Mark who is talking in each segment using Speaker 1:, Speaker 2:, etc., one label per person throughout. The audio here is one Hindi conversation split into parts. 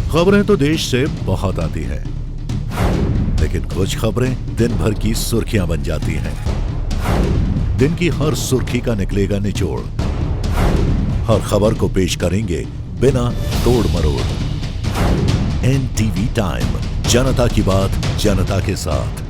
Speaker 1: खबरें तो देश से बहुत आती हैं, लेकिन कुछ खबरें दिन भर की सुर्खियां बन जाती हैं। दिन की हर सुर्खी का निकलेगा निचोड़। हर खबर को पेश करेंगे बिना तोड़ मरोड़। NTV टाइम, जनता की बात जनता के साथ।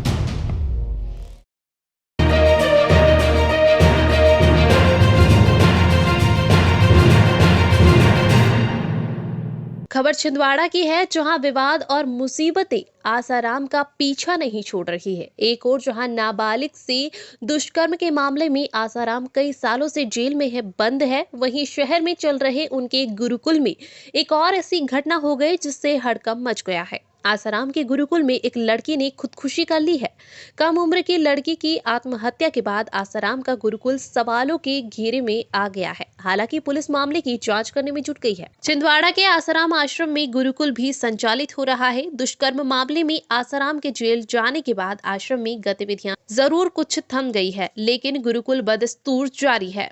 Speaker 2: खबर छिंदवाड़ा की है, जहां विवाद और मुसीबतें आसाराम का पीछा नहीं छोड़ रही है। एक और जहां नाबालिग से दुष्कर्म के मामले में आसाराम कई सालों से जेल में है, बंद है, वहीं शहर में चल रहे उनके गुरुकुल में एक और ऐसी घटना हो गई जिससे हड़कंप मच गया है। आसाराम के गुरुकुल में एक लड़की ने खुदकुशी कर ली है। कम उम्र की लड़की की आत्महत्या के बाद आसाराम का गुरुकुल सवालों के घेरे में आ गया है। हालांकि पुलिस मामले की जांच करने में जुट गई है। छिंदवाड़ा के आसाराम आश्रम में गुरुकुल भी संचालित हो रहा है। दुष्कर्म मामले में आसाराम के जेल जाने के बाद आश्रम में गतिविधियां जरूर कुछ थम गई है, लेकिन गुरुकुल बदस्तूर जारी है।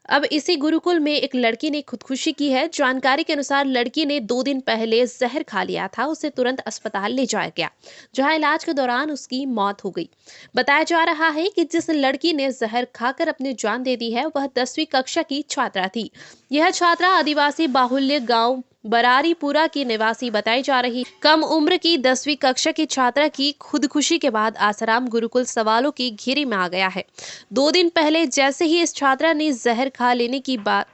Speaker 2: अब इसी गुरुकुल में एक लड़की ने खुदकुशी की है। जानकारी के अनुसार लड़की ने 2 दिन पहले जहर खा लिया था। उसे तुरंत अस्पताल ले जाया गया, जहां इलाज के दौरान उसकी मौत हो गई। बताया जा रहा है कि जिस लड़की ने जहर खाकर अपनी जान दे दी है, वह 10वीं कक्षा की छात्रा थी। यह छात्रा आदिवासी बाहुल्य गांव बरारीपुरा की निवासी बताई जा रही। कम उम्र की 10वीं कक्षा की छात्रा की खुदकुशी के बाद आसाराम गुरुकुल सवालों की घेरे में आ गया है। 2 दिन पहले जैसे ही इस छात्रा ने जहर खा लेने की बात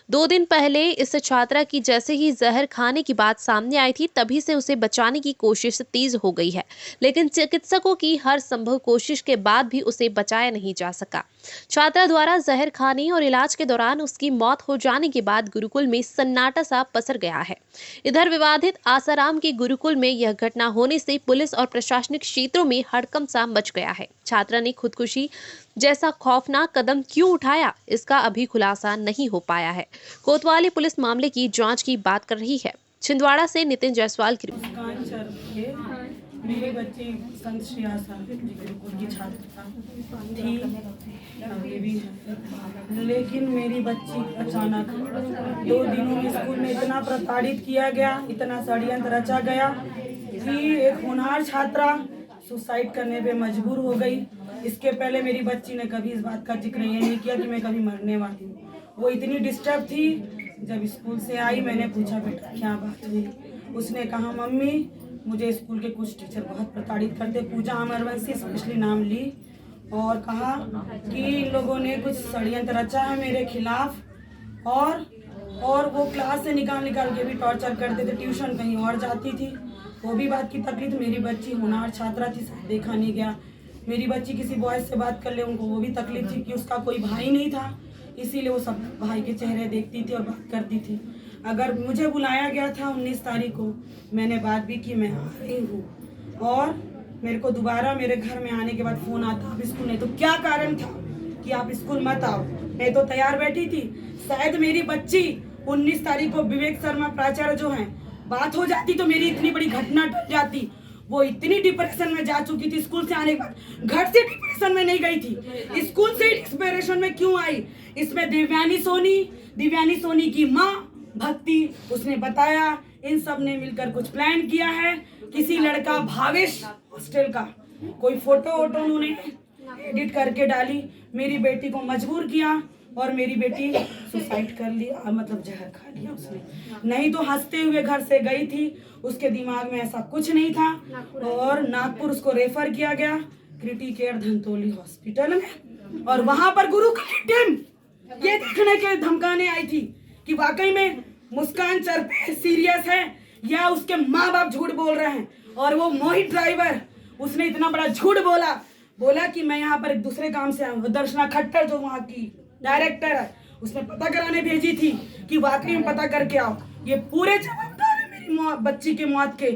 Speaker 2: 2 दिन पहले इस छात्रा की जैसे ही जहर खाने की बात सामने आई थी, तभी से उसे बचाने की कोशिश तेज हो गई है, लेकिन चिकित्सकों की हर संभव कोशिश के बाद भी उसे बचाया नहीं जा सका। छात्रा द्वारा जहर खाने और इलाज के दौरान उसकी मौत हो जाने के बाद गुरुकुल में सन्नाटा सा पसर गया है। इधर विवादित आसाराम के गुरुकुल में यह घटना होने से पुलिस और प्रशासनिक क्षेत्रों में हड़कंप सा मच गया है। छात्रा ने खुदकुशी जैसा खौफनाक कदम क्यों उठाया, इसका अभी खुलासा नहीं हो पाया है। कोतवाली पुलिस मामले की जांच की बात कर रही है। छिंदवाड़ा से नितिन जायसवाल की रिपोर्ट।
Speaker 3: मेरी बच्ची संत श्री आशा गुरुकुल की छात्रा थी, अभी भी है। लेकिन मेरी बच्ची अचानक 2 दिनों में स्कूल में इतना प्रताड़ित किया गया, इतना षड्यंत्र रचा गया कि एक होनहार छात्रा सुसाइड करने पे मजबूर हो गई। इसके पहले मेरी बच्ची ने कभी इस बात का जिक्र ये नहीं किया कि मैं कभी मरने वाली हूँ। वो इतनी डिस्टर्ब थी। जब स्कूल से आई, मैंने पूछा बेटा क्या बात हुई। उसने कहा मम्मी मुझे स्कूल के कुछ टीचर बहुत प्रताड़ित करते। पूजा अमरवंशी स्पेशली नाम ली और कहा कि इन लोगों ने कुछ षड्यंत्र रचा है मेरे खिलाफ और वो क्लास से निकाल के भी टॉर्चर करते थे। ट्यूशन कहीं और जाती थी, वो भी बात की तकलीफ। मेरी बच्ची होनहार छात्रा थी, देखा नहीं गया। मेरी बच्ची किसी बॉयज से बात कर ले, उनको वो भी तकलीफ थी कि उसका कोई भाई नहीं था, इसीलिए वो सब भाई के चेहरे देखती थी और बात करती थी। अगर मुझे बुलाया गया था 19 तारीख को, मैंने बात भी की मैं आ रही हूँ, और मेरे को दोबारा मेरे घर में आने के बाद फोन आता आप स्कूल नहीं। तो क्या कारण था कि आप स्कूल मत आओ? मैं तो तैयार बैठी थी। शायद मेरी बच्ची 19 तारीख को विवेक शर्मा प्राचार्य जो हैं, बात हो जाती तो मेरी इतनी बड़ी घटना टल जाती। वो इतनी डिप्रेशन में जा चुकी थी स्कूल से आने के बाद। घर से डिप्रेशन में नहीं गई थी, स्कूल से डिप्रेशन में क्यों आई? इसमें दिव्यानी सोनी की माँ भक्ति, उसने बताया इन सब ने मिलकर कुछ प्लान किया है। किसी लड़का भावेश हॉस्टल का कोई फोटो उन्होंने एडिट करके डाली, मेरी बेटी को मजबूर किया और मेरी बेटी सुसाइड कर लिया, मतलब जहर खा लिया उसने। नहीं तो हंसते हुए घर से गई थी, उसके दिमाग में ऐसा कुछ नहीं था। और नागपुर उसको रेफर किया गया क्रिटिकल केयर धंतोली हॉस्पिटल में, और वहां पर गुरु की टीम ये देखने के धमकाने आई थी कि वाकई में मुस्कान चरपे सीरियस है या उसके माँ बाप झूठ बोल रहे हैं। और वो मोहित ड्राइवर, उसने इतना बड़ा झूठ बोला कि मैं यहाँ पर एक दूसरे काम से आऊँ। दर्शना खट्टर जो वहाँ की डायरेक्टर है, उसने पता कराने भेजी थी कि वाकई में पता करके आओ। ये पूरे जवाबदार है मेरी बच्ची के मौत के।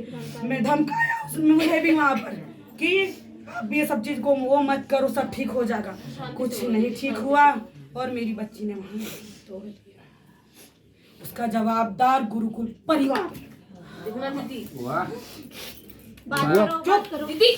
Speaker 3: मैं धमकाया उसने मुझे भी वहाँ पर कि अब ये सब चीज को वो मत करो, सब ठीक हो जाएगा। कुछ नहीं ठीक हुआ और मेरी बच्ची ने वहाँ तोड़ दिया। उसका जवाबदार गुरुकुल परिवार।
Speaker 4: दीदी, बात करो दीदी।